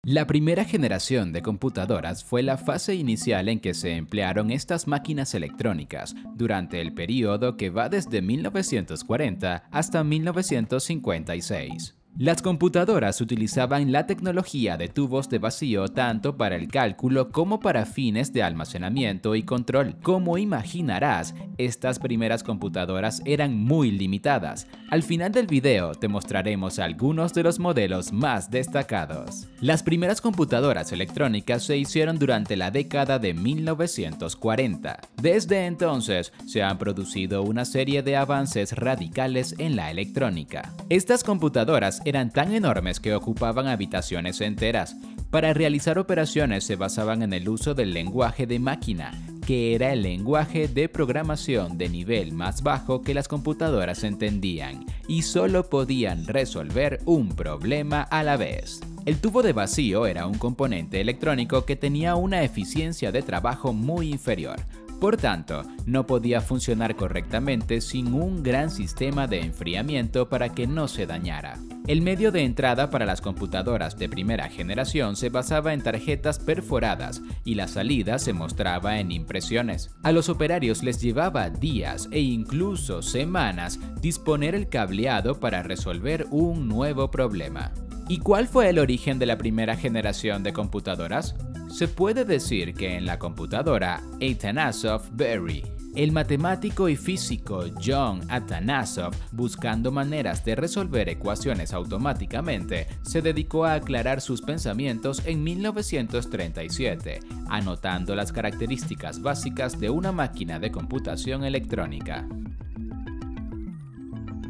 La primera generación de computadoras fue la fase inicial en que se emplearon estas máquinas electrónicas durante el período que va desde 1940 hasta 1956. Las computadoras utilizaban la tecnología de tubos de vacío tanto para el cálculo como para fines de almacenamiento y control. Como imaginarás, estas primeras computadoras eran muy limitadas. Al final del video te mostraremos algunos de los modelos más destacados. Las primeras computadoras electrónicas se hicieron durante la década de 1940. Desde entonces se han producido una serie de avances radicales en la electrónica. Estas computadoras eran tan enormes que ocupaban habitaciones enteras. Para realizar operaciones se basaban en el uso del lenguaje de máquina, que era el lenguaje de programación de nivel más bajo que las computadoras entendían, y solo podían resolver un problema a la vez. El tubo de vacío era un componente electrónico que tenía una eficiencia de trabajo muy inferior. Por tanto, no podía funcionar correctamente sin un gran sistema de enfriamiento para que no se dañara. El medio de entrada para las computadoras de primera generación se basaba en tarjetas perforadas y la salida se mostraba en impresiones. A los operarios les llevaba días e incluso semanas disponer el cableado para resolver un nuevo problema. ¿Y cuál fue el origen de la primera generación de computadoras? Se puede decir que en la computadora Atanasov-Berry, el matemático y físico John Atanasov, buscando maneras de resolver ecuaciones automáticamente, se dedicó a aclarar sus pensamientos en 1937, anotando las características básicas de una máquina de computación electrónica.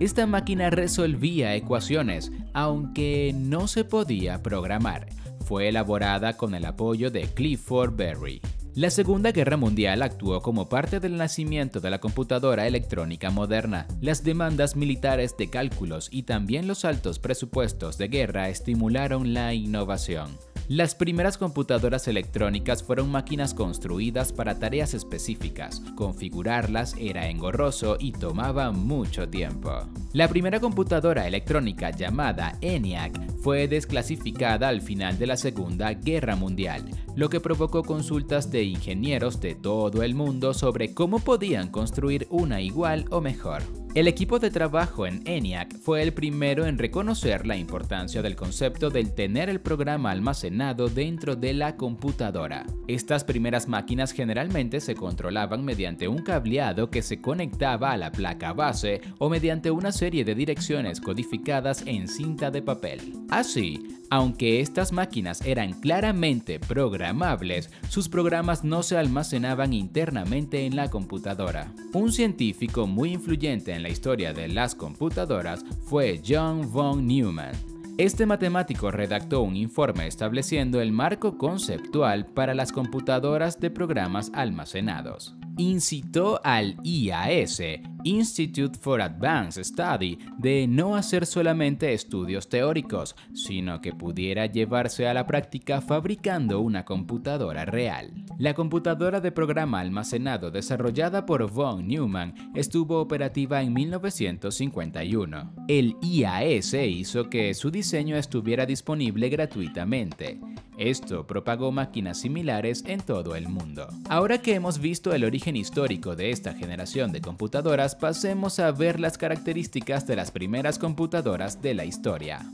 Esta máquina resolvía ecuaciones, aunque no se podía programar. Fue elaborada con el apoyo de Clifford Berry. La Segunda Guerra Mundial actuó como parte del nacimiento de la computadora electrónica moderna. Las demandas militares de cálculos y también los altos presupuestos de guerra estimularon la innovación. Las primeras computadoras electrónicas fueron máquinas construidas para tareas específicas. Configurarlas era engorroso y tomaba mucho tiempo. La primera computadora electrónica, llamada ENIAC, fue desclasificada al final de la Segunda Guerra Mundial, lo que provocó consultas de ingenieros de todo el mundo sobre cómo podían construir una igual o mejor. El equipo de trabajo en ENIAC fue el primero en reconocer la importancia del concepto del tener el programa almacenado dentro de la computadora. Estas primeras máquinas generalmente se controlaban mediante un cableado que se conectaba a la placa base o mediante una serie de direcciones codificadas en cinta de papel. Así, aunque estas máquinas eran claramente programables, sus programas no se almacenaban internamente en la computadora. Un científico muy influyente en la historia de las computadoras fue John von Neumann. Este matemático redactó un informe estableciendo el marco conceptual para las computadoras de programas almacenados. Incitó al IAS, Institute for Advanced Study, de no hacer solamente estudios teóricos, sino que pudiera llevarse a la práctica fabricando una computadora real. La computadora de programa almacenado desarrollada por von Neumann estuvo operativa en 1951. El IAS hizo que su diseño estuviera disponible gratuitamente. Esto propagó máquinas similares en todo el mundo. Ahora que hemos visto el origen histórico de esta generación de computadoras, pasemos a ver las características de las primeras computadoras de la historia.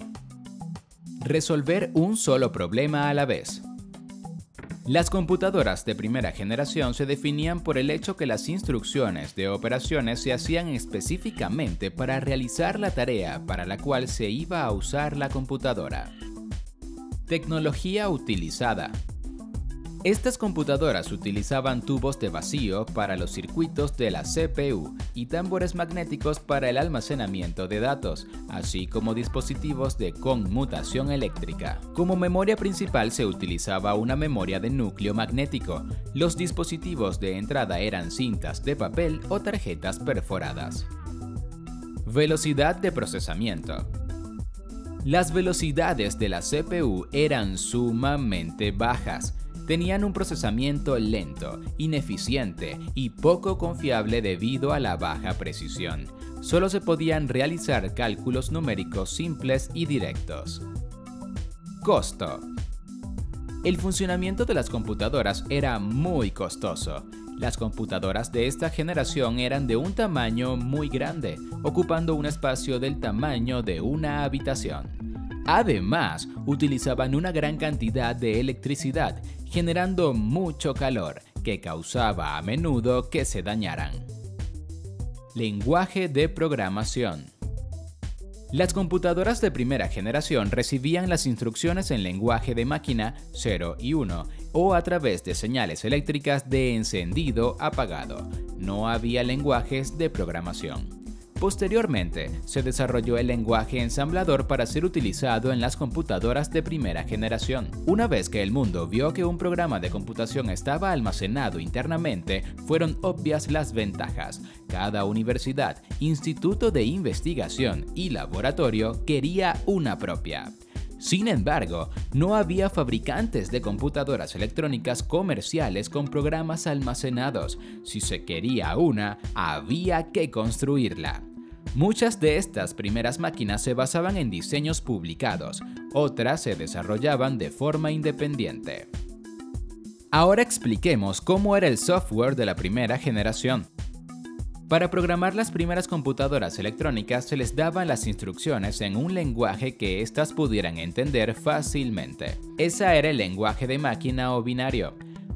Resolver un solo problema a la vez. Las computadoras de primera generación se definían por el hecho que las instrucciones de operaciones se hacían específicamente para realizar la tarea para la cual se iba a usar la computadora. Tecnología utilizada. Estas computadoras utilizaban tubos de vacío para los circuitos de la CPU y tambores magnéticos para el almacenamiento de datos, así como dispositivos de conmutación eléctrica. Como memoria principal se utilizaba una memoria de núcleo magnético. Los dispositivos de entrada eran cintas de papel o tarjetas perforadas. Velocidad de procesamiento. Las velocidades de la CPU eran sumamente bajas. Tenían un procesamiento lento, ineficiente y poco confiable debido a la baja precisión. Solo se podían realizar cálculos numéricos simples y directos. Costo. El funcionamiento de las computadoras era muy costoso. Las computadoras de esta generación eran de un tamaño muy grande, ocupando un espacio del tamaño de una habitación. Además, utilizaban una gran cantidad de electricidad, generando mucho calor, que causaba a menudo que se dañaran. Lenguaje de programación. Las computadoras de primera generación recibían las instrucciones en lenguaje de máquina 0 y 1 o a través de señales eléctricas de encendido-apagado. No había lenguajes de programación. Posteriormente, se desarrolló el lenguaje ensamblador para ser utilizado en las computadoras de primera generación. Una vez que el mundo vio que un programa de computación estaba almacenado internamente, fueron obvias las ventajas. Cada universidad, instituto de investigación y laboratorio quería una propia. Sin embargo, no había fabricantes de computadoras electrónicas comerciales con programas almacenados. Si se quería una, había que construirla. Muchas de estas primeras máquinas se basaban en diseños publicados, otras se desarrollaban de forma independiente. Ahora expliquemos cómo era el software de la primera generación. Para programar las primeras computadoras electrónicas se les daban las instrucciones en un lenguaje que éstas pudieran entender fácilmente. Ese era el lenguaje de máquina o binario.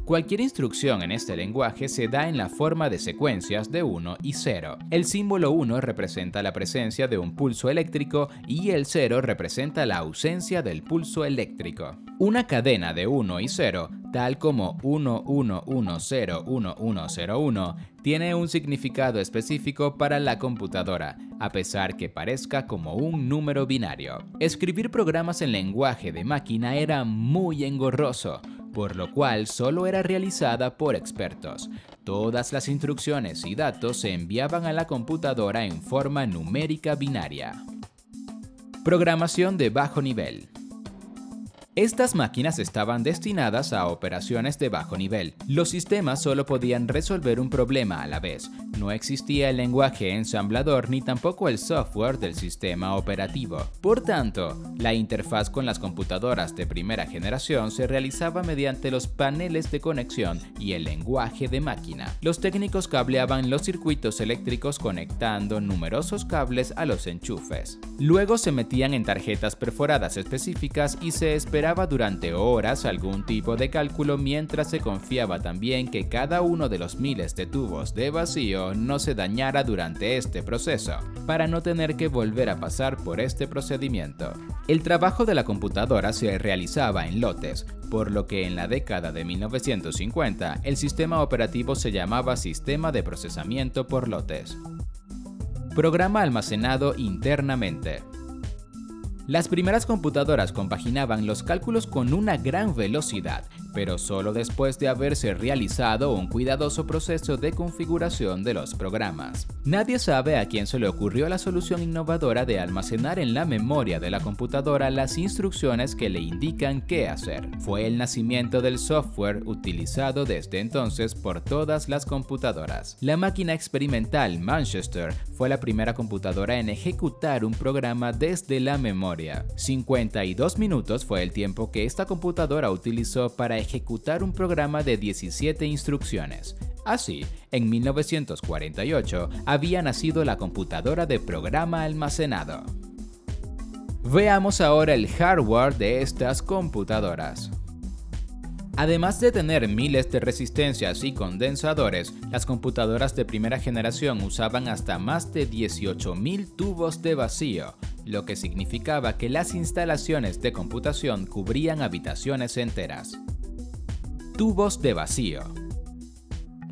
Cualquier instrucción en este lenguaje se da en la forma de secuencias de 1 y 0. El símbolo 1 representa la presencia de un pulso eléctrico y el 0 representa la ausencia del pulso eléctrico. Una cadena de 1 y 0, tal como 11101101, tiene un significado específico para la computadora, a pesar que parezca como un número binario. Escribir programas en lenguaje de máquina era muy engorroso, por lo cual solo era realizada por expertos. Todas las instrucciones y datos se enviaban a la computadora en forma numérica binaria. Programación de bajo nivel. Estas máquinas estaban destinadas a operaciones de bajo nivel. Los sistemas solo podían resolver un problema a la vez. No existía el lenguaje ensamblador ni tampoco el software del sistema operativo. Por tanto, la interfaz con las computadoras de primera generación se realizaba mediante los paneles de conexión y el lenguaje de máquina. Los técnicos cableaban los circuitos eléctricos conectando numerosos cables a los enchufes. Luego se metían en tarjetas perforadas específicas y se esperaba durante horas algún tipo de cálculo mientras se confiaba también que cada uno de los miles de tubos de vacío no se dañara durante este proceso, para no tener que volver a pasar por este procedimiento. El trabajo de la computadora se realizaba en lotes, por lo que en la década de 1950 el sistema operativo se llamaba Sistema de Procesamiento por Lotes. Programa almacenado internamente. Las primeras computadoras compaginaban los cálculos con una gran velocidad, pero solo después de haberse realizado un cuidadoso proceso de configuración de los programas. Nadie sabe a quién se le ocurrió la solución innovadora de almacenar en la memoria de la computadora las instrucciones que le indican qué hacer. Fue el nacimiento del software utilizado desde entonces por todas las computadoras. La máquina experimental Manchester fue la primera computadora en ejecutar un programa desde la memoria. 52 minutos fue el tiempo que esta computadora utilizó para ejecutar un programa de 17 instrucciones. Así, en 1948 había nacido la computadora de programa almacenado. Veamos ahora el hardware de estas computadoras. Además de tener miles de resistencias y condensadores, las computadoras de primera generación usaban hasta más de 18.000 tubos de vacío, lo que significaba que las instalaciones de computación cubrían habitaciones enteras. Tubos de vacío.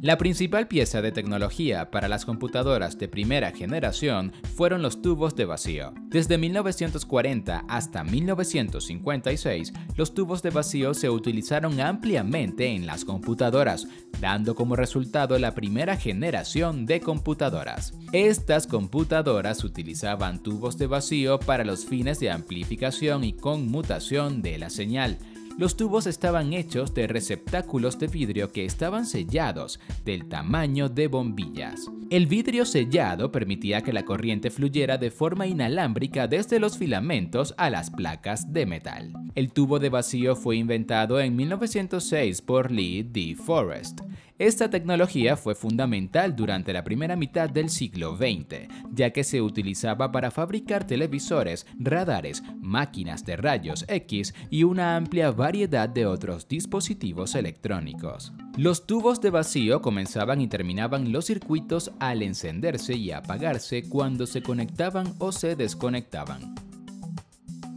La principal pieza de tecnología para las computadoras de primera generación fueron los tubos de vacío. Desde 1940 hasta 1956, los tubos de vacío se utilizaron ampliamente en las computadoras, dando como resultado la primera generación de computadoras. Estas computadoras utilizaban tubos de vacío para los fines de amplificación y conmutación de la señal. Los tubos estaban hechos de receptáculos de vidrio que estaban sellados del tamaño de bombillas. El vidrio sellado permitía que la corriente fluyera de forma inalámbrica desde los filamentos a las placas de metal. El tubo de vacío fue inventado en 1906 por Lee D. Forrest. Esta tecnología fue fundamental durante la primera mitad del siglo XX, ya que se utilizaba para fabricar televisores, radares, máquinas de rayos X y una amplia variedad de otros dispositivos electrónicos. Los tubos de vacío comenzaban y terminaban los circuitos al encenderse y apagarse cuando se conectaban o se desconectaban.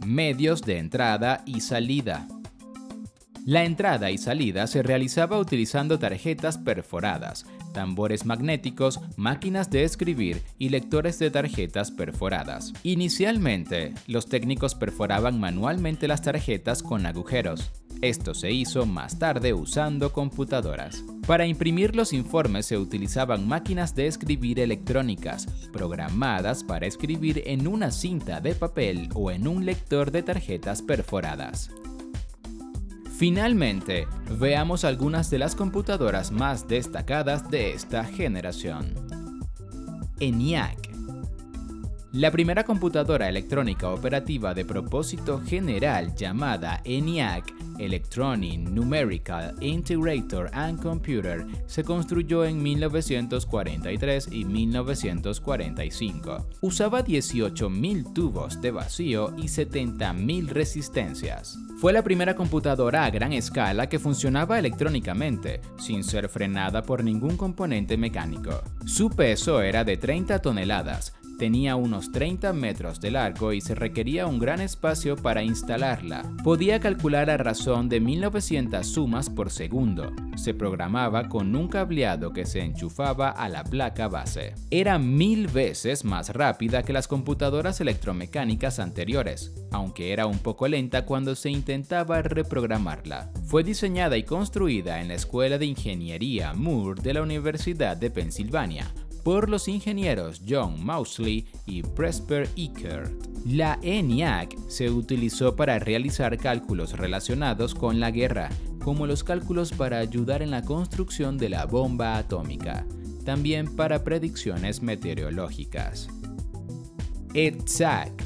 Medios de entrada y salida. La entrada y salida se realizaba utilizando tarjetas perforadas, tambores magnéticos, máquinas de escribir y lectores de tarjetas perforadas. Inicialmente, los técnicos perforaban manualmente las tarjetas con agujeros. Esto se hizo más tarde usando computadoras. Para imprimir los informes se utilizaban máquinas de escribir electrónicas, programadas para escribir en una cinta de papel o en un lector de tarjetas perforadas. Finalmente, veamos algunas de las computadoras más destacadas de esta generación. ENIAC. La primera computadora electrónica operativa de propósito general llamada ENIAC, Electronic Numerical Integrator and Computer, se construyó en 1943 y 1945. Usaba 18.000 tubos de vacío y 70.000 resistencias. Fue la primera computadora a gran escala que funcionaba electrónicamente, sin ser frenada por ningún componente mecánico. Su peso era de 30 toneladas. Tenía unos 30 metros de largo y se requería un gran espacio para instalarla. Podía calcular a razón de 1900 sumas por segundo. Se programaba con un cableado que se enchufaba a la placa base. Era 1000 veces más rápida que las computadoras electromecánicas anteriores, aunque era un poco lenta cuando se intentaba reprogramarla. Fue diseñada y construida en la Escuela de Ingeniería Moore de la Universidad de Pensilvania por los ingenieros John Mauchly y Presper Eckert. La ENIAC se utilizó para realizar cálculos relacionados con la guerra, como los cálculos para ayudar en la construcción de la bomba atómica, también para predicciones meteorológicas. EDSAC.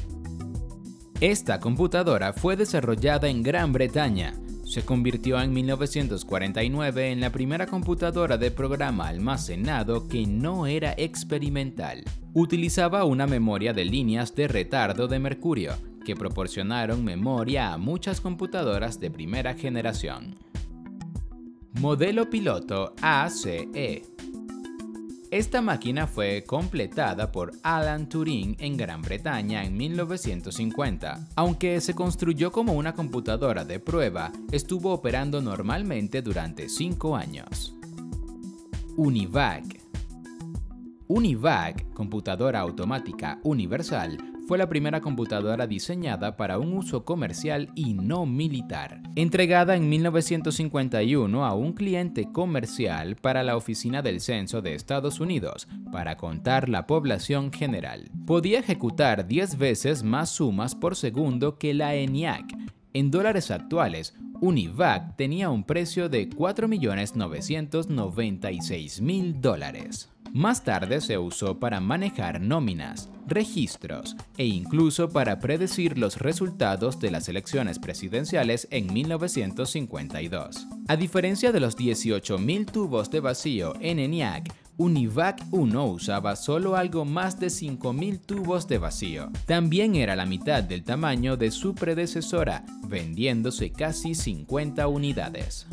Esta computadora fue desarrollada en Gran Bretaña. Se convirtió en 1949 en la primera computadora de programa almacenado que no era experimental. Utilizaba una memoria de líneas de retardo de mercurio, que proporcionaron memoria a muchas computadoras de primera generación. Modelo piloto ACE. Esta máquina fue completada por Alan Turing en Gran Bretaña en 1950. Aunque se construyó como una computadora de prueba, estuvo operando normalmente durante 5 años. UNIVAC. UNIVAC, computadora automática universal, fue la primera computadora diseñada para un uso comercial y no militar. Entregada en 1951 a un cliente comercial para la Oficina del Censo de Estados Unidos para contar la población general. Podía ejecutar 10 veces más sumas por segundo que la ENIAC. En dólares actuales, UNIVAC tenía un precio de $4.996.000. Más tarde se usó para manejar nóminas, registros e incluso para predecir los resultados de las elecciones presidenciales en 1952. A diferencia de los 18.000 tubos de vacío en ENIAC, UNIVAC 1 usaba solo algo más de 5.000 tubos de vacío. También era la mitad del tamaño de su predecesora, vendiéndose casi 50 unidades.